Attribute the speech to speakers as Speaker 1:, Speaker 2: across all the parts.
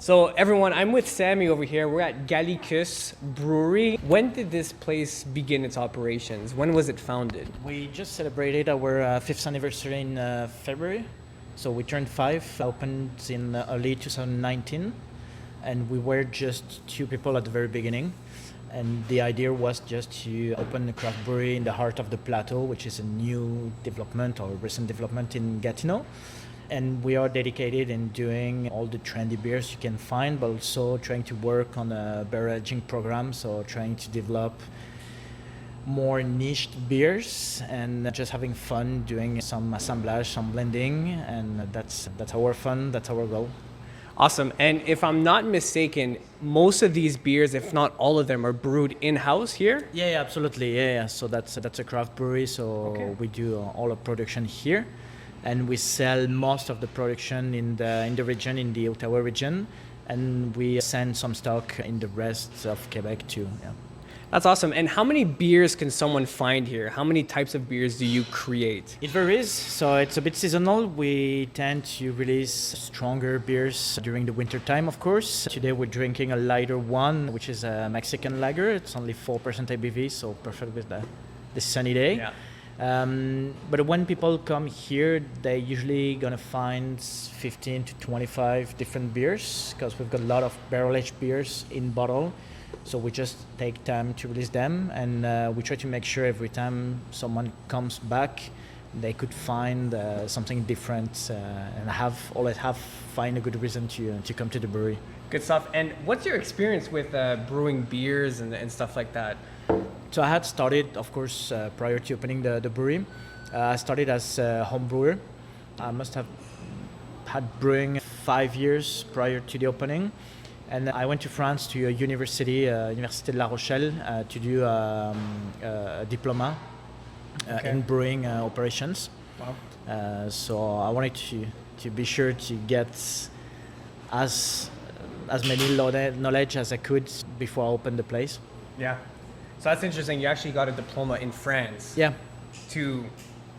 Speaker 1: So everyone, I'm with Sammy over here. We're at Gallicus Brewery. When did this place begin its operations? When was it founded?
Speaker 2: We just celebrated our fifth anniversary in February. So we turned 5, opened in early 2019, and we were just 2 people at the very beginning. And the idea was just to open a craft brewery in the heart of the Plateau, which is a new development or recent development in Gatineau. And we are dedicated in doing all the trendy beers you can find, but also trying to work on a barrel aging program, so trying to develop more niched beers and just having fun doing some assemblage, some blending, and that's our fun, that's our goal.
Speaker 1: Awesome. And if I'm not mistaken, most of these beers, if not all of them, are brewed in-house here?
Speaker 2: Yeah, absolutely. Yeah. So that's a craft brewery, so we do all our production here. And we sell most of the production in the region, in the Outaouais region, and we send some stock in the rest of Quebec too. Yeah.
Speaker 1: That's awesome. And how many beers can someone find here? How many types of beers do you create?
Speaker 2: It varies, so it's a bit seasonal. We tend to release stronger beers during the winter time, of course. Today we're drinking a lighter one, which is a Mexican lager. It's only 4% ABV, so perfect with the sunny day.
Speaker 1: Yeah.
Speaker 2: But when people come here, they're usually gonna find 15 to 25 different beers, because we've got a lot of barrel-aged beers in bottle. So we just take time to release them, and we try to make sure every time someone comes back, they could find something different and find a good reason to come to the brewery.
Speaker 1: Good stuff. And what's your experience with brewing beers and stuff like that?
Speaker 2: So I had started, of course, prior to opening the brewery. I started as a home brewer. I must have had brewing 5 years prior to the opening. And I went to France to a University La Rochelle, to do a diploma in brewing operations.
Speaker 1: Wow.
Speaker 2: So I wanted to be sure to get as many knowledge as I could before I opened the place.
Speaker 1: Yeah. So that's interesting. You actually got a diploma in France.
Speaker 2: Yeah.
Speaker 1: To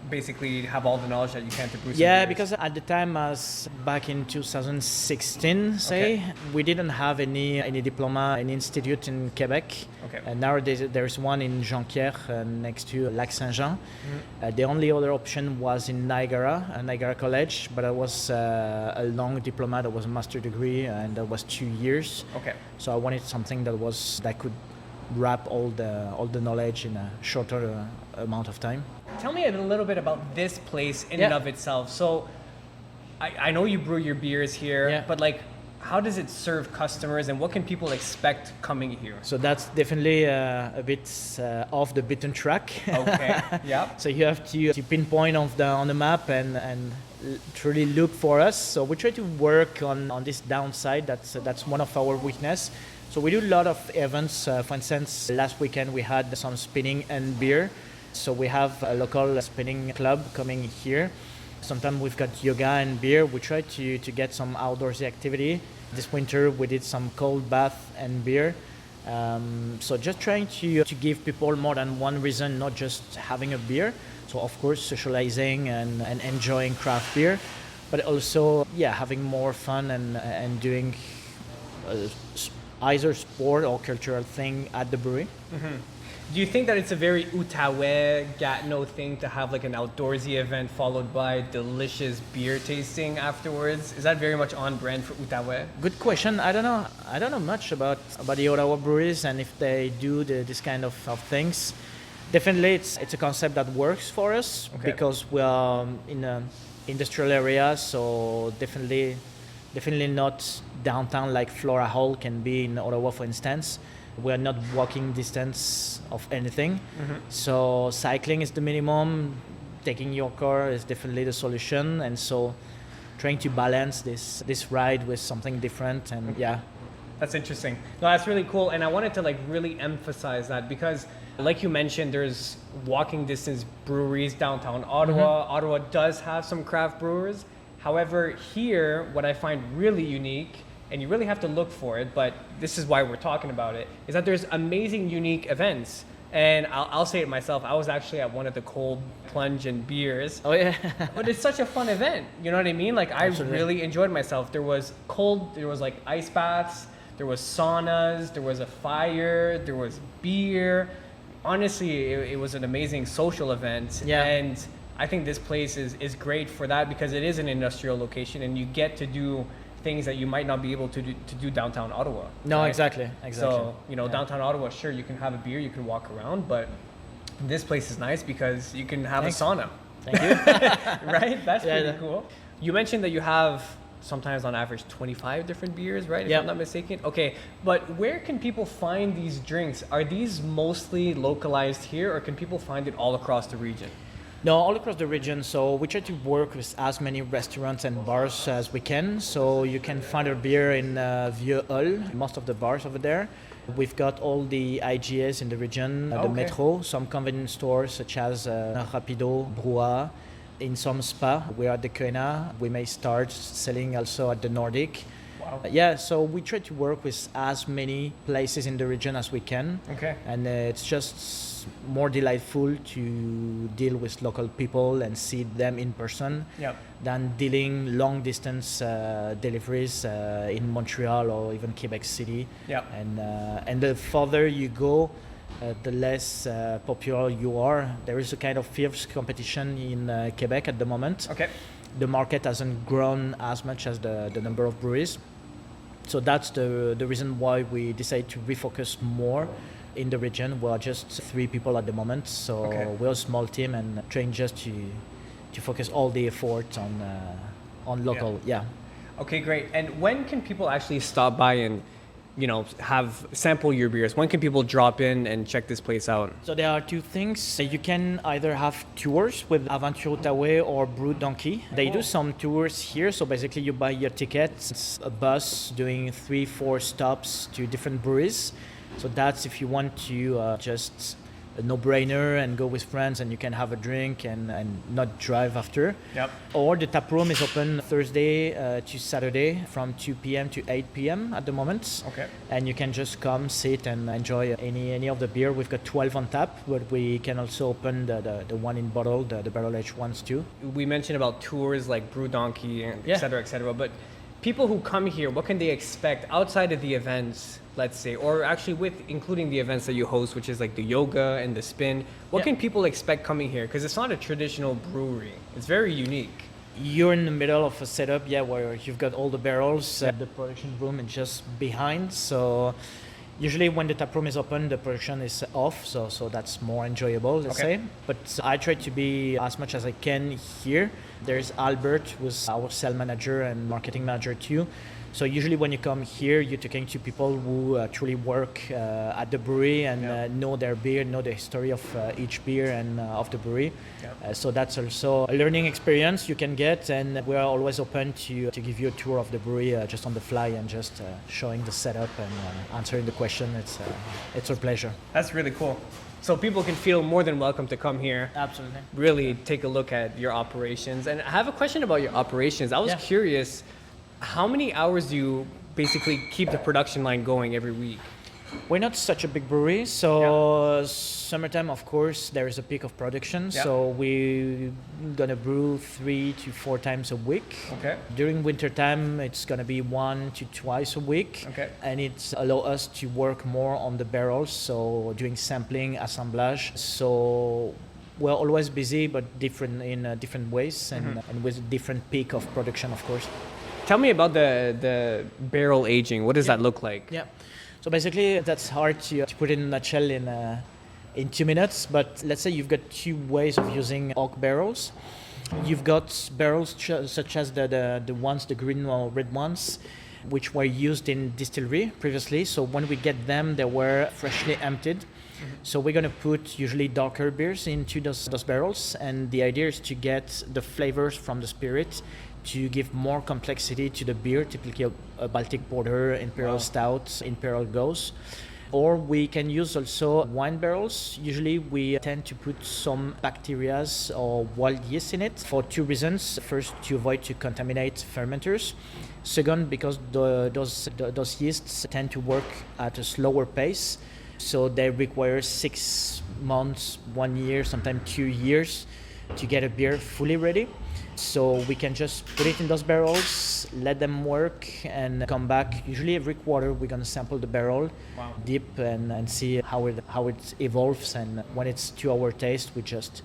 Speaker 1: basically have all the knowledge that you can to brew some
Speaker 2: Yeah,
Speaker 1: beers.
Speaker 2: because at the time, as back in 2016, we didn't have any diploma, any institute in Quebec.
Speaker 1: Okay.
Speaker 2: And nowadays there's one in Jonquière next to Lac Saint-Jean. Mm-hmm. The only other option was in Niagara College, but it was a long diploma. That was a master degree, and that was 2 years.
Speaker 1: Okay.
Speaker 2: So I wanted something that could wrap all the knowledge in a shorter amount of time.
Speaker 1: Tell me a little bit about this place in and of itself. So I know you brew your beers here, but like, how does it serve customers, and what can people expect coming here?
Speaker 2: So that's definitely a bit off the beaten track.
Speaker 1: Okay. Yeah.
Speaker 2: So you have to pinpoint on the map and truly look for us. So we try to work on this downside. That's one of our weakness. So we do a lot of events. For instance, last weekend we had some spinning and beer. So we have a local spinning club coming here. Sometimes we've got yoga and beer. We try to get some outdoorsy activity. This winter we did some cold bath and beer. So just trying to give people more than one reason, not just having a beer. So of course socializing and enjoying craft beer, but also having more fun and doing either sport or cultural thing at the brewery.
Speaker 1: Mm-hmm. Do you think that it's a very Outaouais, Gatineau thing to have like an outdoorsy event followed by delicious beer tasting afterwards? Is that very much on brand for Outaouais?
Speaker 2: Good question. I don't know much about the Ottawa breweries and if they do this kind of things. Definitely, it's a concept that works for us because we are in an industrial area, so definitely not downtown like Flora Hall can be in Ottawa, for instance. We're not walking distance of anything. Mm-hmm. So cycling is the minimum. Taking your car is definitely the solution. And so trying to balance this ride with something different and
Speaker 1: That's interesting. No, that's really cool. And I wanted to like really emphasize that because like you mentioned, there's walking distance breweries downtown Ottawa. Mm-hmm. Ottawa does have some craft brewers. However, here, what I find really unique, and you really have to look for it, but this is why we're talking about it, is that there's amazing, unique events And I'll say it myself. I was actually at one of the Cold Plunge and Beers.
Speaker 2: Oh yeah.
Speaker 1: But it's such a fun event. You know what I mean? Like I
Speaker 2: Absolutely.
Speaker 1: really enjoyed myself. There was like ice baths, there was saunas, there was a fire, there was beer. Honestly, it was an amazing social event.
Speaker 2: Yeah.
Speaker 1: And I think this place is great for that because it is an industrial location and you get to do things that you might not be able to do downtown Ottawa.
Speaker 2: No,
Speaker 1: right?
Speaker 2: exactly.
Speaker 1: So,
Speaker 2: Yeah.
Speaker 1: downtown Ottawa, sure, you can have a beer, you can walk around, but this place is nice because you can have
Speaker 2: Thanks.
Speaker 1: a sauna.
Speaker 2: Thank you.
Speaker 1: Right? That's
Speaker 2: Yeah,
Speaker 1: pretty
Speaker 2: yeah.
Speaker 1: cool. You mentioned that you have sometimes on average 25 different beers, right? If
Speaker 2: Yeah.
Speaker 1: I'm not mistaken. Okay, but where can people find these drinks? Are these mostly localized here or can people find it all across the region?
Speaker 2: No, all across the region. So we try to work with as many restaurants and bars as we can. So you can find our beer in Vieux Hall, most of the bars over there. We've got all the IGAs in the region, the
Speaker 1: Okay.
Speaker 2: Metro, some convenience stores such as Rapido, Brewer. In some spa, we are at the Koena. We may start selling also at the Nordic.
Speaker 1: Wow.
Speaker 2: Yeah, so we try to work with as many places in the region as we can.
Speaker 1: Okay.
Speaker 2: And it's just more delightful to deal with local people and see them in person
Speaker 1: Yep.
Speaker 2: than dealing long distance deliveries in Montreal or even Quebec City.
Speaker 1: Yep.
Speaker 2: And the further you go, the less popular you are. There is a kind of fierce competition in Quebec at the moment.
Speaker 1: Okay.
Speaker 2: The market hasn't grown as much as the number of breweries. So that's the reason why we decided to refocus more in the region. We're just 3 people at the moment, so
Speaker 1: Okay.
Speaker 2: we're a small team and trying just to focus all the effort on local. Yeah.
Speaker 1: Okay, great. And when can people actually stop by and, have sample your beers? When can people drop in and check this place out?
Speaker 2: So there are 2 things. You can either have tours with Aventure Outaouais or Brew Donkey. They do some tours here. So basically you buy your ticket. It's a bus doing 3-4 stops to different breweries. So that's if you want to just a no-brainer and go with friends and you can have a drink and not drive after.
Speaker 1: Yep.
Speaker 2: Or the tap room is open Thursday to Saturday from 2 p.m. to 8 p.m. at the moment.
Speaker 1: Okay.
Speaker 2: And you can just come, sit and enjoy any of the beer. We've got 12 on tap, but we can also open the one in bottle, the barrel-aged ones too.
Speaker 1: We mentioned about tours like Brew Donkey and
Speaker 2: Yeah.
Speaker 1: et cetera, but people who come here, what can they expect outside of the events, let's say, or actually with including the events that you host, which is like the yoga and the spin? What
Speaker 2: Yeah.
Speaker 1: can people expect coming here? Because it's not a traditional brewery. It's very unique.
Speaker 2: You're in the middle of a setup, where you've got all the barrels, the production room is just behind. So usually when the tap room is open, the production is off, so that's more enjoyable, let's
Speaker 1: Okay.
Speaker 2: say. But I try to be as much as I can here. There's Albert, who's our sales manager and marketing manager too. So usually when you come here, you're talking to people who truly work at the brewery and
Speaker 1: Yeah.
Speaker 2: know their beer, know the history of each beer and of the brewery.
Speaker 1: Yeah.
Speaker 2: So that's also a learning experience you can get, and we are always open to give you a tour of the brewery just on the fly and just showing the setup and answering the question. It's our pleasure.
Speaker 1: That's really cool. So people can feel more than welcome to come here.
Speaker 2: Absolutely.
Speaker 1: Really take a look at your operations. And I have a question about your operations. I was
Speaker 2: Yeah.
Speaker 1: curious, how many hours do you basically keep the production line going every week?
Speaker 2: We're not such a big brewery, so summertime, of course, there is a peak of production.
Speaker 1: Yeah.
Speaker 2: So we're gonna brew 3 to 4 times a week.
Speaker 1: Okay.
Speaker 2: During wintertime, it's gonna be 1 to twice a week.
Speaker 1: Okay.
Speaker 2: And it's allow us to work more on the barrels, so doing sampling, assemblage. So we're always busy, but different in different ways and with different peak of production, of course.
Speaker 1: Tell me about the barrel aging. What does that look like?
Speaker 2: Yeah. So basically, that's hard to put in a nutshell in 2 minutes. But let's say you've got 2 ways of using oak barrels. You've got barrels such as the ones, the green or red ones, which were used in distillery previously. So when we get them, they were freshly emptied. So we're gonna put usually darker beers into those barrels, and the idea is to get the flavors from the spirit to give more complexity to the beer, typically a Baltic Porter, Imperial Stout, Imperial Gose. Or we can use also wine barrels. Usually we tend to put some bacteria or wild yeast in it for 2 reasons. First, to avoid to contaminate fermenters. Second, because those yeasts tend to work at a slower pace. So they require 6 months, 1 year, sometimes 2 years to get a beer fully ready. So we can just put it in those barrels, let them work, and come back. Usually every quarter we're gonna sample the barrel,
Speaker 1: Wow.
Speaker 2: dip, and see how it evolves. And when it's to our taste, we just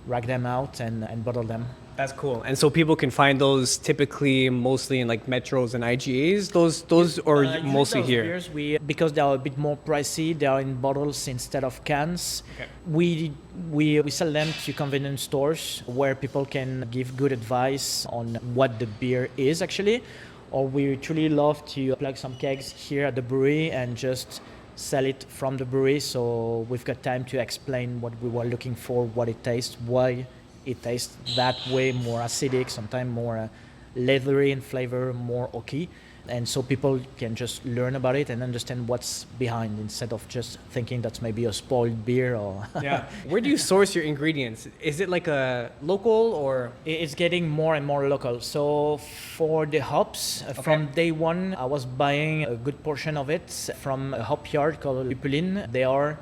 Speaker 2: rack them out and bottle them.
Speaker 1: That's cool. And so people can find those typically mostly in like metros and IGAs. Those or
Speaker 2: Usually
Speaker 1: mostly
Speaker 2: those
Speaker 1: here.
Speaker 2: beers, because they are a bit more pricey, they are in bottles instead of cans.
Speaker 1: Okay.
Speaker 2: We sell them to convenience stores where people can give good advice on what the beer is actually. Or we truly love to plug some kegs here at the brewery and just sell it from the brewery. So we've got time to explain what we were looking for, what it tastes, why it tastes that way, more acidic, sometimes more leathery in flavor, more oaky. And so people can just learn about it and understand what's behind instead of just thinking that's maybe a spoiled beer or...
Speaker 1: Yeah. Where do you source your ingredients? Is it like a local or?
Speaker 2: It's getting more and more local. So for the hops, from day one, I was buying a good portion of it from a hop yard called Lupuline. They are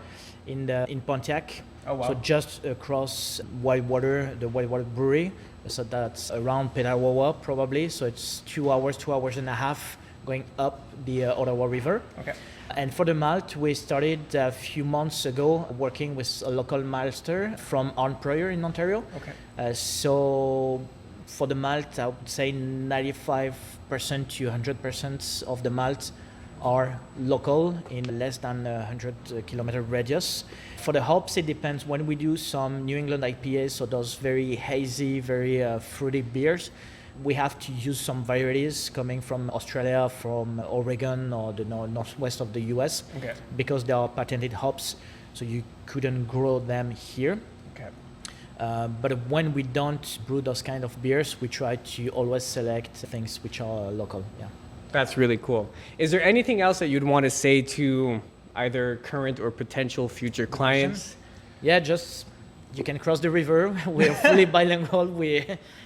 Speaker 2: in Pontiac.
Speaker 1: Oh, wow.
Speaker 2: So just across Whitewater, the Whitewater Brewery. So that's around Petawawa probably. So it's 2 hours and a half going up the Ottawa River.
Speaker 1: Okay.
Speaker 2: And for the malt, we started a few months ago working with a local maltster from Arnprior in Ontario.
Speaker 1: Okay.
Speaker 2: So for the malt, I would say 95% to 100% of the malt are local in less than a 100-kilometer radius. For the hops, it depends. When we do some New England IPAs, so those very hazy, very fruity beers, we have to use some varieties coming from Australia, from Oregon, or the northwest of the US,
Speaker 1: Okay.
Speaker 2: because they are patented hops, so you couldn't grow them here.
Speaker 1: Okay.
Speaker 2: But when we don't brew those kind of beers, we try to always select things which are local. Yeah.
Speaker 1: That's really cool. Is there anything else that you'd want to say to either current or potential future clients?
Speaker 2: Yeah, just you can cross the river. We're fully bilingual.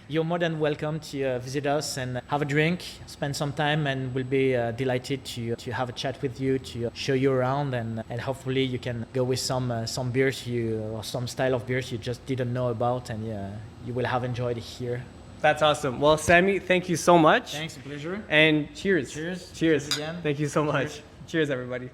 Speaker 2: You're more than welcome to visit us and have a drink, spend some time, and we'll be delighted to have a chat with you, to show you around, and hopefully you can go with some beers or some style of beers you just didn't know about, and you will have enjoyed it here.
Speaker 1: That's awesome. Well, Sammy, thank you so much.
Speaker 2: Thanks, a pleasure.
Speaker 1: And cheers.
Speaker 2: Cheers.
Speaker 1: Cheers.
Speaker 2: Cheers again.
Speaker 1: Thank you so much. Cheers everybody.